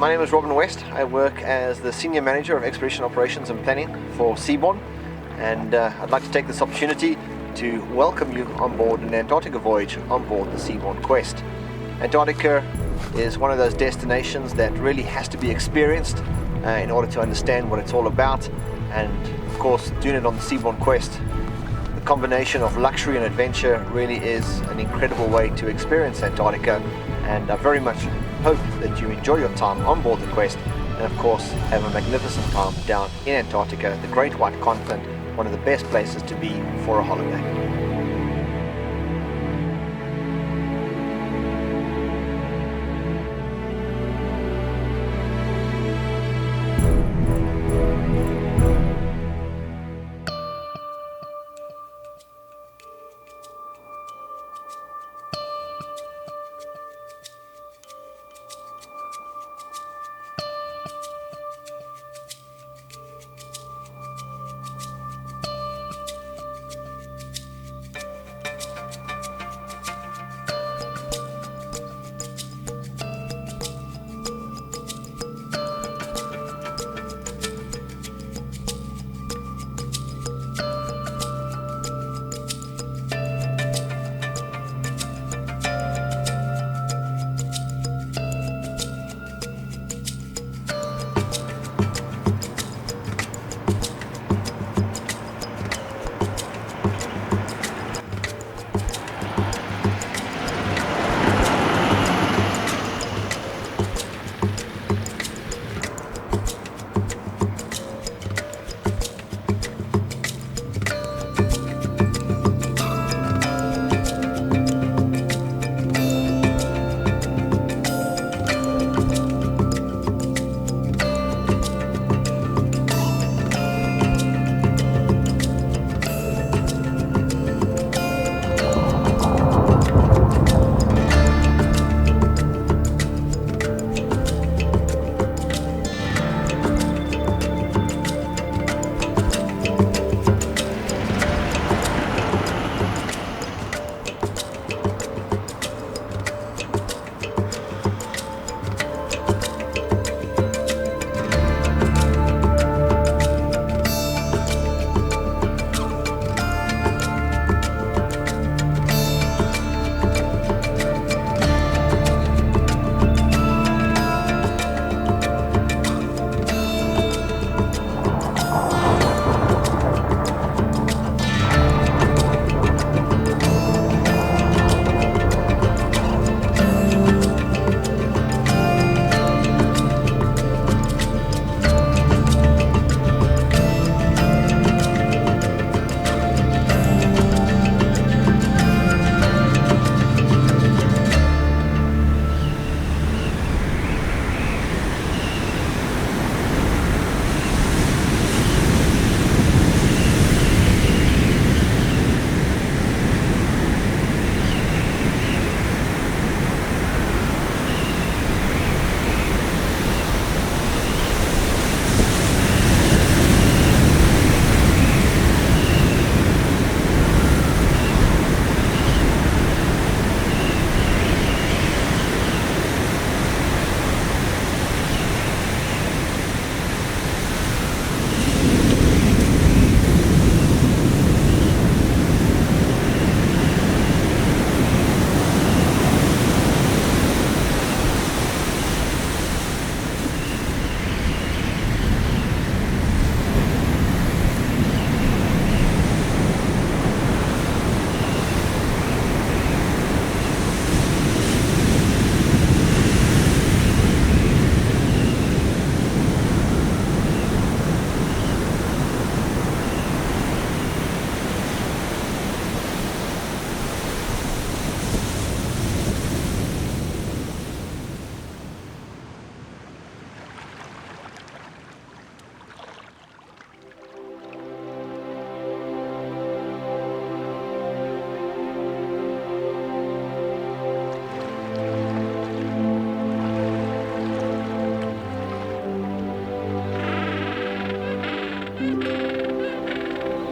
My name is Robin West. I work as the Senior Manager of Expedition Operations and Planning for Seabourn, and I'd like to take this opportunity to welcome you on board an Antarctica voyage on board the Seabourn Quest. Antarctica is one of those destinations that really has to be experienced in order to understand what it's all about, and of course doing it on the Seabourn Quest, the combination of luxury and adventure really is an incredible way to experience Antarctica, and I very much hope that you enjoy your time on board the Quest and of course have a magnificent time down in Antarctica, the Great White Continent, one of the best places to be for a holiday.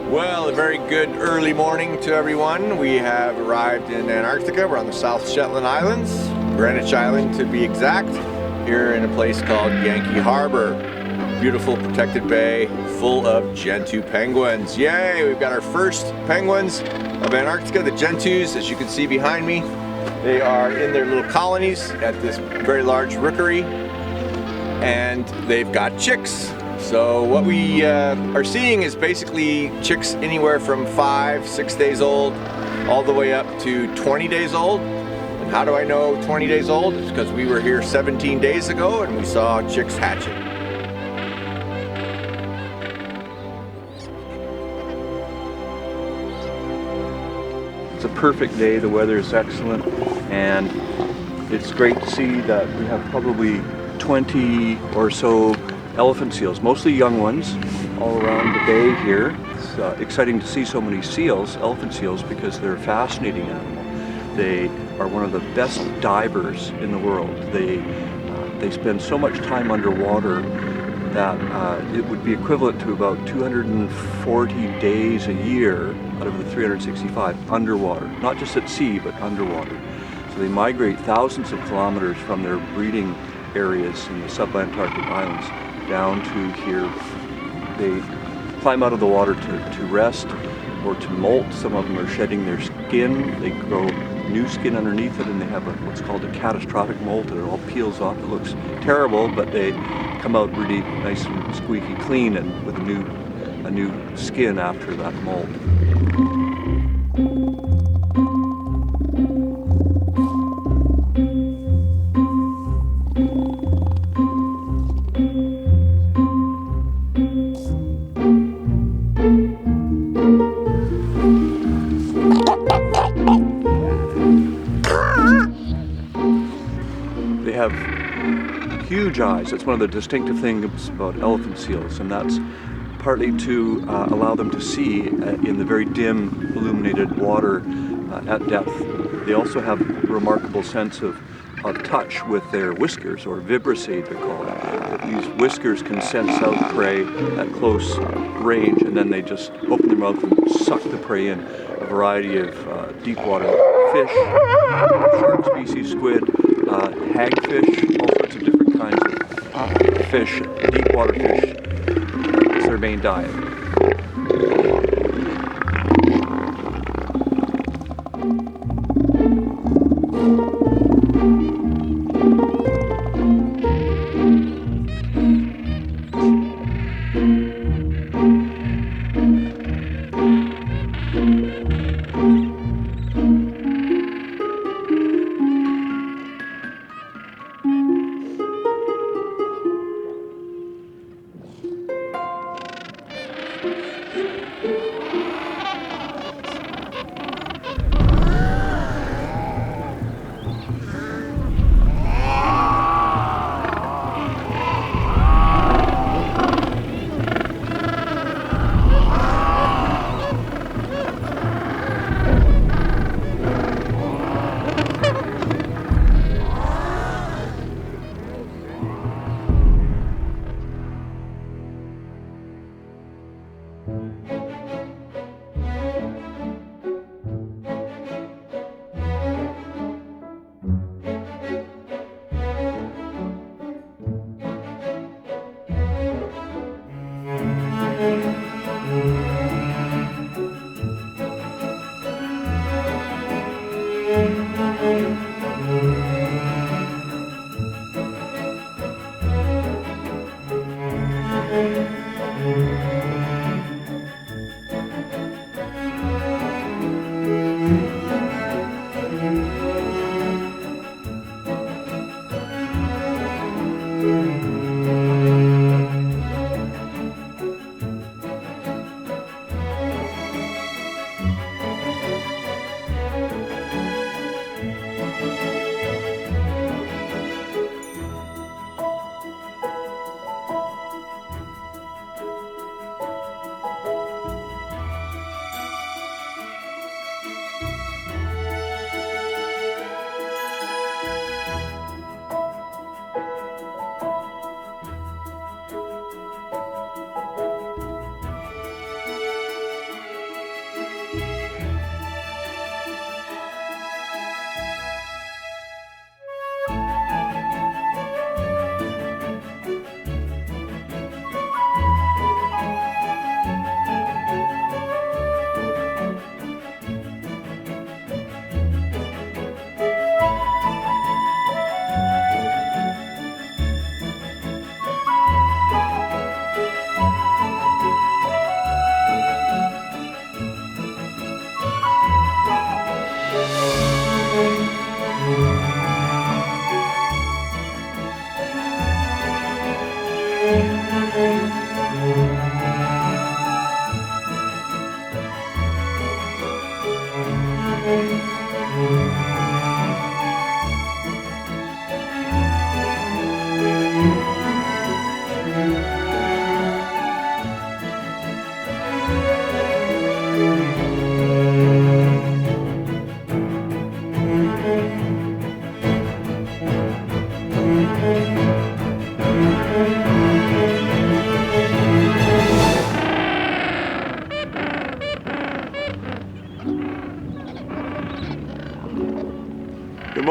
Well, a very good early morning to everyone. We have arrived in Antarctica. We're on the South Shetland Islands, Greenwich Island to be exact. here in a place called Yankee Harbor. Beautiful protected bay full of Gentoo penguins. Yay! We've got our first penguins of Antarctica, the Gentoos, as you can see behind me. They are in their little colonies at this very large rookery, and they've got chicks. So what we are seeing is basically chicks anywhere from 5-6 days old all the way up to 20 days old. And how do I know 20 days old? It's because we were here 17 days ago and we saw chicks hatching. It's a perfect day, the weather is excellent, and it's great to see that we have probably 20 or so elephant seals, mostly young ones, all around the bay here. It's exciting to see so many seals, elephant seals, because they're a fascinating animal. They are one of the best divers in the world. They spend so much time underwater that it would be equivalent to about 240 days a year out of the 365 underwater, not just at sea, but underwater. So they migrate thousands of kilometers from their breeding areas in the subantarctic islands down to here. They climb out of the water to rest or to molt. Some of them are shedding their skin. They grow new skin underneath it, and they have what's called a catastrophic molt, and it all peels off. It looks terrible, but they come out really nice and squeaky clean and with a new skin after that molt. They have huge eyes. That's one of the distinctive things about elephant seals, and that's partly to allow them to see in the very dim illuminated water at depth. They also have a remarkable sense of touch with their whiskers, or vibricide they're called. These whiskers can sense out prey at close range, and then they just open their mouth and suck the prey in. A variety of deep water fish, shark species, squid, hagfish, all sorts of different kinds of fish, deep water fish. It's their main diet.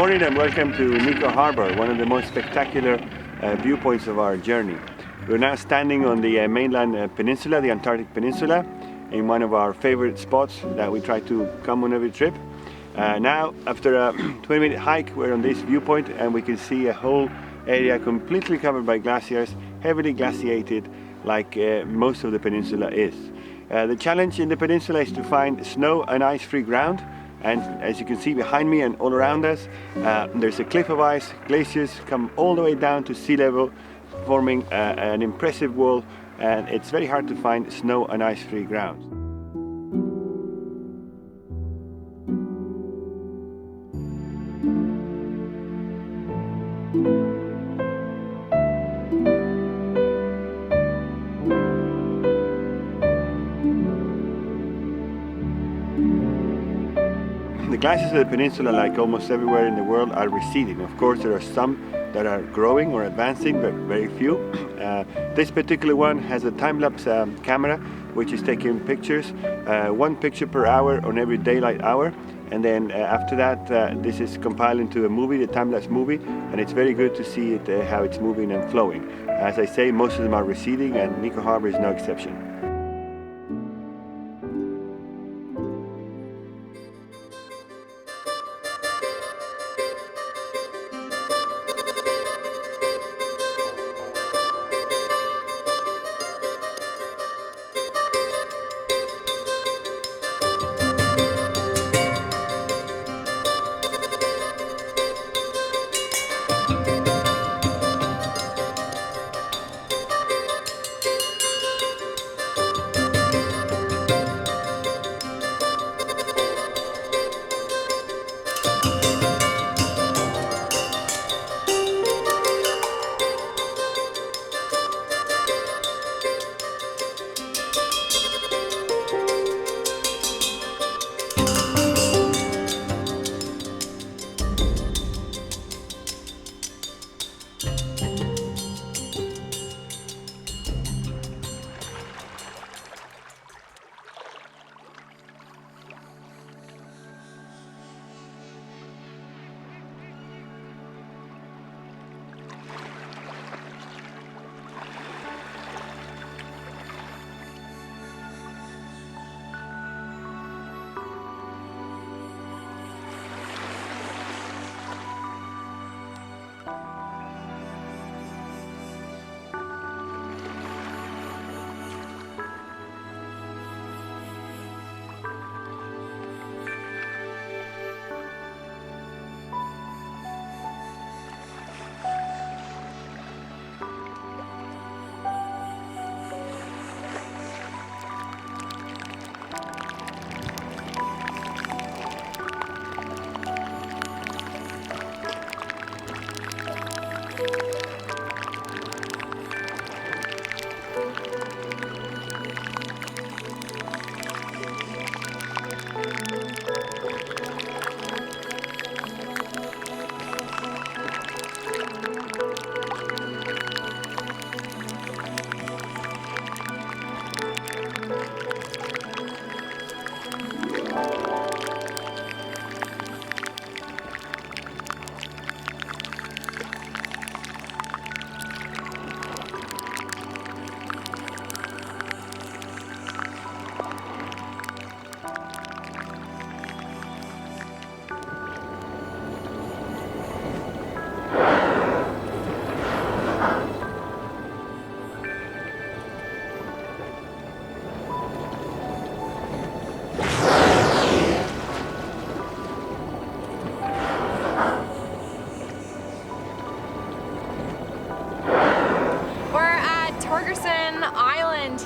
morning and welcome to Nico Harbor, one of the most spectacular viewpoints of our journey. We're now standing on the mainland peninsula, the Antarctic Peninsula, in one of our favorite spots that we try to come on every trip. Now, after a 20-minute hike, we're on this viewpoint and we can see a whole area completely covered by glaciers, heavily glaciated like most of the peninsula is. The challenge in the peninsula is to find snow and ice-free ground, and as you can see behind me and all around us, there's a cliff of ice. Glaciers come all the way down to sea level, forming an impressive wall, and it's very hard to find snow and ice-free ground. The glaciers of the peninsula, like almost everywhere in the world, are receding. Of course, there are some that are growing or advancing, but very few. This particular one has a time-lapse camera, which is taking pictures, 1 picture per hour on every daylight hour. And then after that, this is compiled into a movie, the time-lapse movie, and it's very good to see it, how it's moving and flowing. As I say, most of them are receding, and Nico Harbor is no exception.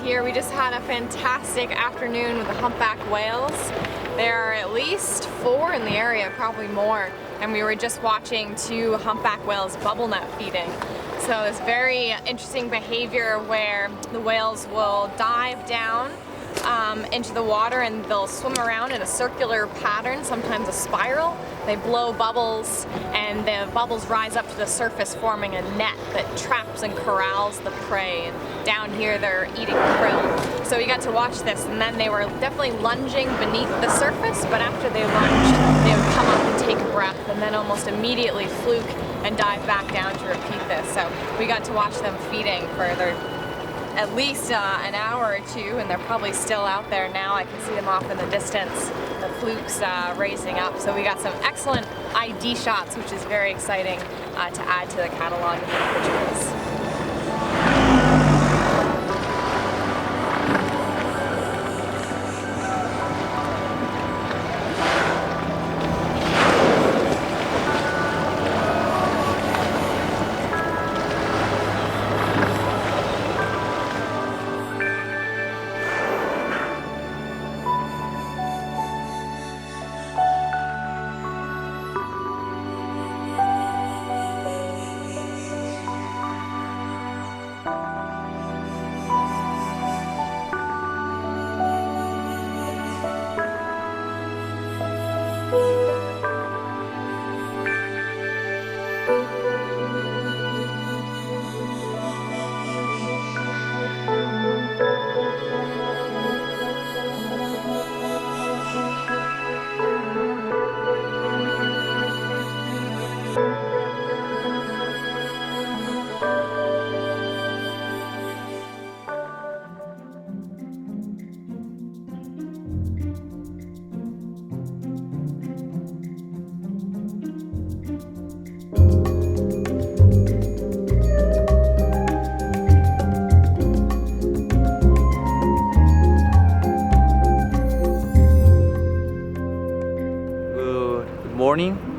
Here we just had a fantastic afternoon with the humpback whales. There are at least 4 in the area, probably more, and we were just watching 2 humpback whales bubble nut feeding. So it's very interesting behavior where the whales will dive down into the water and they'll swim around in a circular pattern, sometimes a spiral. They blow bubbles and the bubbles rise up to the surface, forming a net that traps and corrals the prey. And down here they're eating krill. So we got to watch this, and then they were definitely lunging beneath the surface, but after they lunged, they would come up and take a breath and then almost immediately fluke and dive back down to repeat this. So we got to watch them feeding for at least an hour or two, and they're probably still out there now. I can see them off in the distance, the flukes raising up. So we got some excellent ID shots, which is very exciting to add to the catalog of individuals.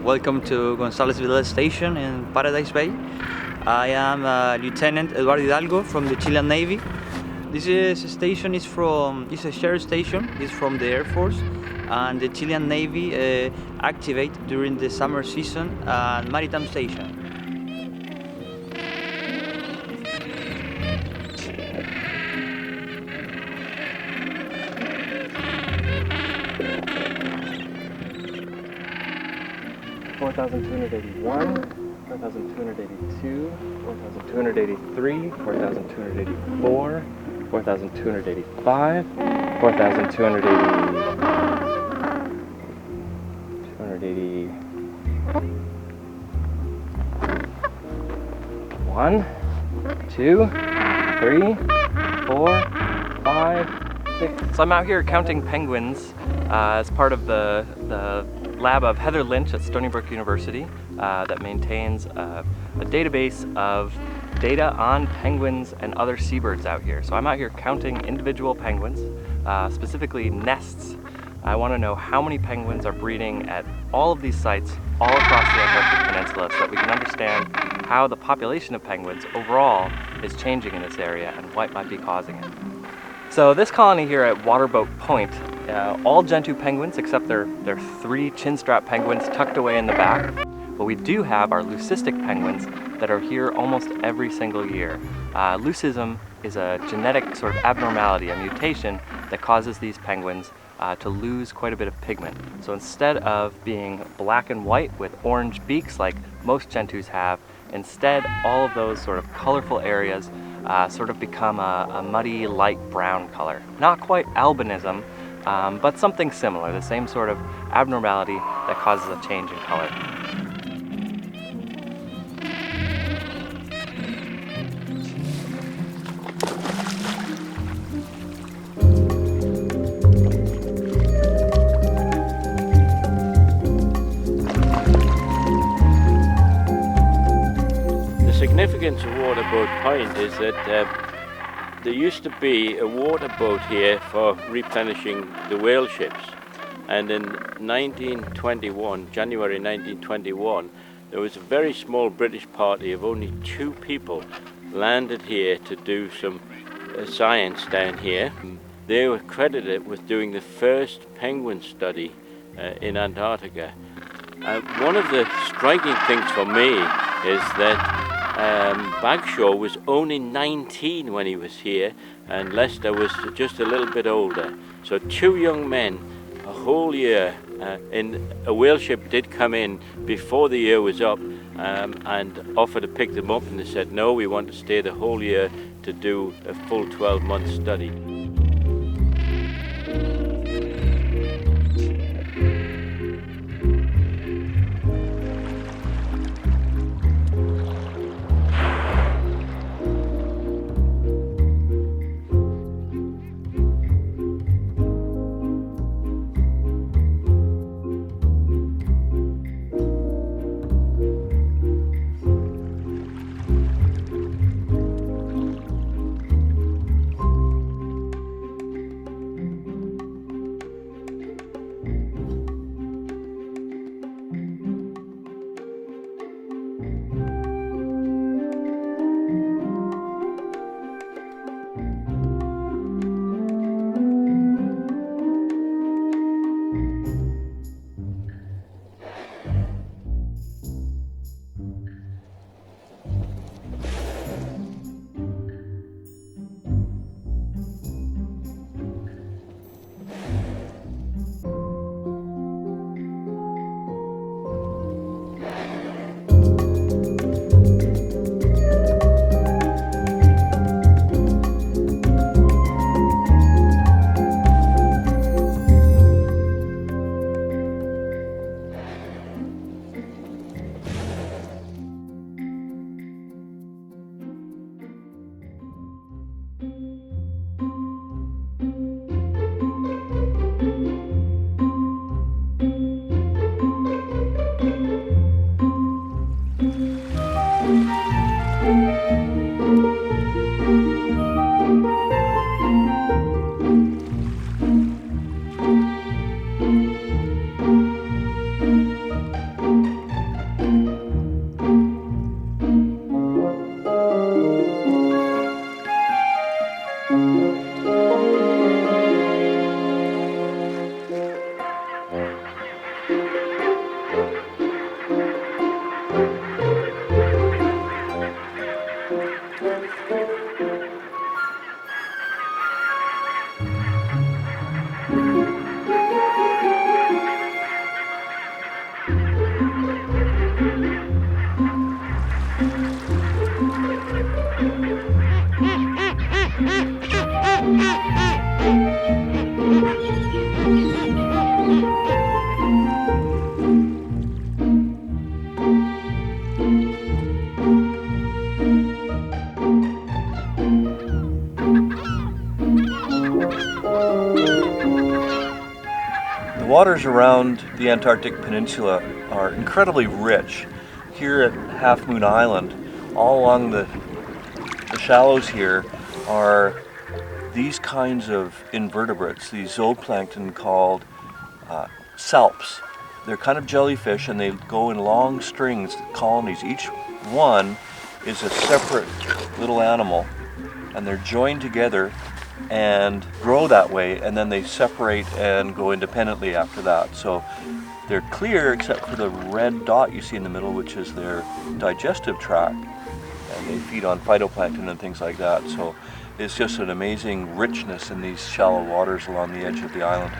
Welcome to González Vidal Station in Paradise Bay. I am Lieutenant Eduardo Hidalgo from the Chilean Navy. This station is a shared station. It's from the Air Force, and the Chilean Navy activate during the summer season maritime station. $4,281, $4,282, $4,283, $4,284, $4,285, $4,281, 2, 3, 4, 5, 6. So I'm out here counting penguins as part of the lab of Heather Lynch at Stony Brook University that maintains a database of data on penguins and other seabirds out here. So I'm out here counting individual penguins, specifically nests. I want to know how many penguins are breeding at all of these sites all across the Antarctic Peninsula so that we can understand how the population of penguins overall is changing in this area and what might be causing it. So this colony here at WaterBoat Point, all Gentoo penguins except their 3 chinstrap penguins tucked away in the back. But we do have our leucistic penguins that are here almost every single year. Leucism is a genetic sort of abnormality, a mutation that causes these penguins to lose quite a bit of pigment. So instead of being black and white with orange beaks like most Gentoos have, instead all of those sort of colorful areas sort of become a muddy light brown color. Not quite albinism, but something similar, the same sort of abnormality that causes a change in color. The significance of WaterBoat Point is that there used to be a water boat here for replenishing the whale ships, and in 1921, January 1921, there was a very small British party of only 2 people landed here to do some science down here. They were credited with doing the first penguin study in Antarctica. One of the striking things for me is that Bagshaw was only 19 when he was here, and Lester was just a little bit older. So 2 young men, a whole year, a whale ship did come in before the year was up and offered to pick them up, and they said, no, we want to stay the whole year to do a full 12-month study. waters around the Antarctic Peninsula are incredibly rich. Here at Half Moon Island, all along the shallows here are these kinds of invertebrates, these zooplankton called salps. They're kind of jellyfish, and they go in long strings, colonies. Each one is a separate little animal, and they're joined together and grow that way, and then they separate and go independently after that. So they're clear except for the red dot you see in the middle, which is their digestive tract, and they feed on phytoplankton and things like that. So it's just an amazing richness in these shallow waters along the edge of the island.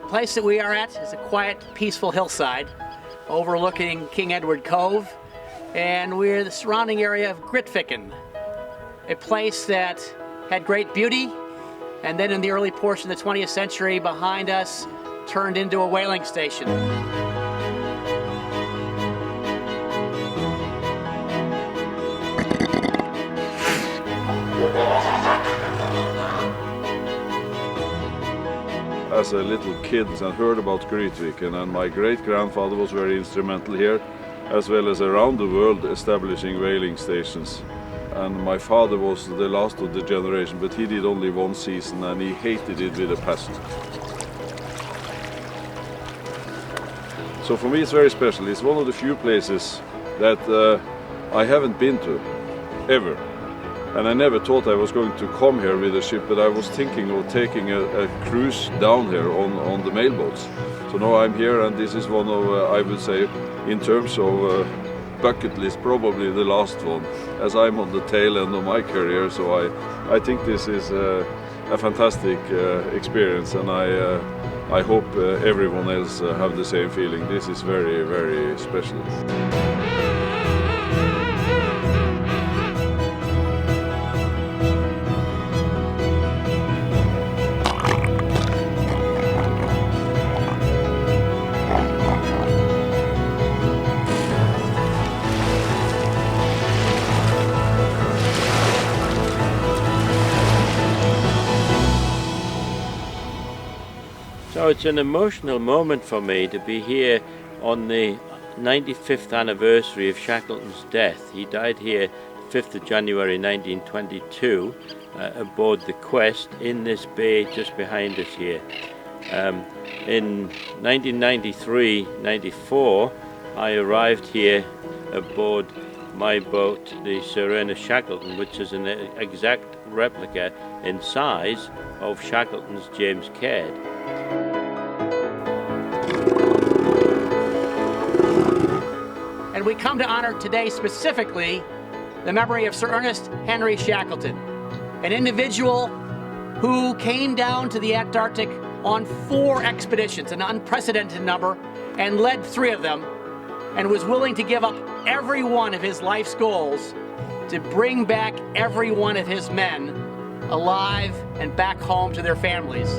The place that we are at is a quiet, peaceful hillside overlooking King Edward Cove, and we're in the surrounding area of Grytviken, a place that had great beauty, and then in the early portion of the 20th century behind us turned into a whaling station. As a little kid, I heard about Grytviken, and my great-grandfather was very instrumental here, as well as around the world establishing whaling stations. And my father was the last of the generation, but he did only one season and he hated it with a passion. So for me it's very special. It's one of the few places that I haven't been to, ever. And I never thought I was going to come here with a ship, but I was thinking of taking a cruise down here on the mailboats. So now I'm here, and this is one of, I would say, in terms of bucket list, probably the last one, as I'm on the tail end of my career. So I think this is a fantastic experience, and I hope everyone else have the same feeling. This is very, very special. So it's an emotional moment for me to be here on the 95th anniversary of Shackleton's death. He died here 5th of January 1922 aboard the Quest in this bay just behind us here. In 1993-94 I arrived here aboard my boat, the Sir Ernest Shackleton, which is an exact replica in size of Shackleton's James Caird. And we come to honor today specifically the memory of Sir Ernest Henry Shackleton, an individual who came down to the Antarctic on 4 expeditions, an unprecedented number, and led 3 of them, and was willing to give up every one of his life's goals to bring back every one of his men alive and back home to their families.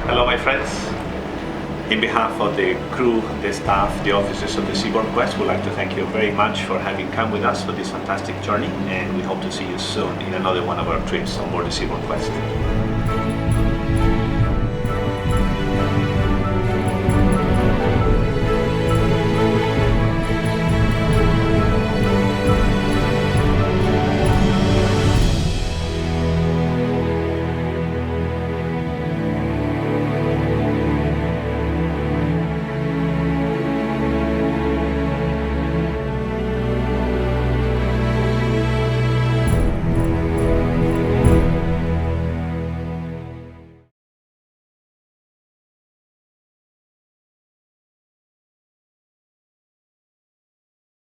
Hello my friends. In behalf of the crew, the staff, the officers of the Seabourn Quest, we'd like to thank you very much for having come with us for this fantastic journey, and we hope to see you soon in another one of our trips on board the Seabourn Quest.